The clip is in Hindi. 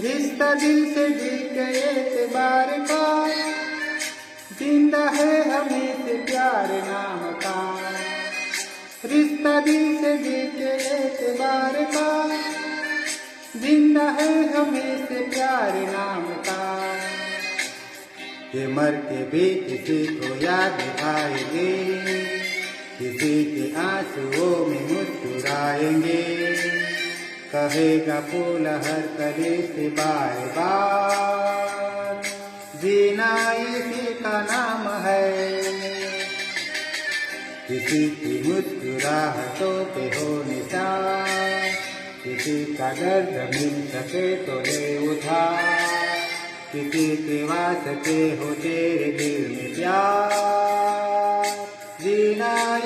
रिश्ता दिल से दिल के एतबार का, जिंदा है हमें से प्यार नाम का। रिश्ता दिल से दिल के एतबार का, जिंदा है हमें से प्यार नाम का। कि मर के भी किसी को याद आएंगे, किसी के आंसुओं में मुस्कुराएंगे। कहेगा फूल हर कली से बार बार, जीना इसी का नाम है। किसी की मुस्कुराहटों पे हो निशान, किसी का दर्द मिल सके तो ले उधार। किसी के वास्ते हो तेरे दिल में प्यार, जीना